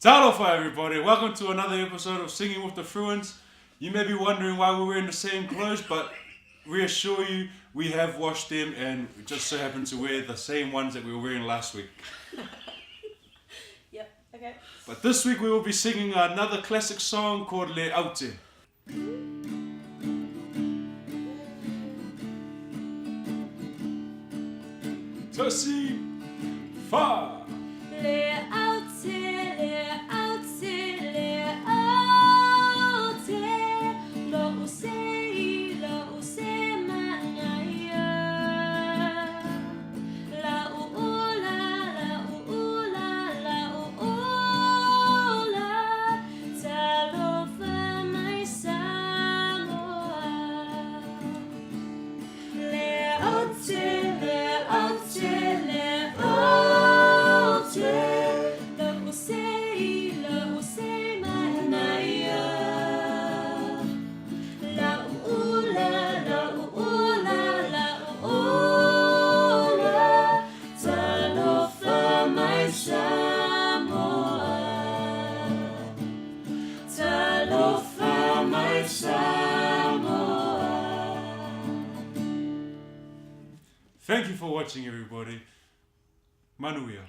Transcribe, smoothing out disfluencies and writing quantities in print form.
Talofa, everybody. Welcome to another episode of Singing with the Fruins. You may be wondering why we're wearing the same clothes, but reassure you, we have washed them and just so happen to wear the same ones that we were wearing last week. Yep, okay. But this week we will be singing another classic song called Le Aute. Tosi, fa. Le Aute, le Aute, le Aute. Lo usei manaya. La uula, la uula, la uula. Talofa mai Samoa. Le Aute, le Aute, le Aute. Lo usei manaya. La uula, la uula, la uula. Talofa mai Samoa. Talofa mai Samoa. Thank you for watching, everybody. Manuia.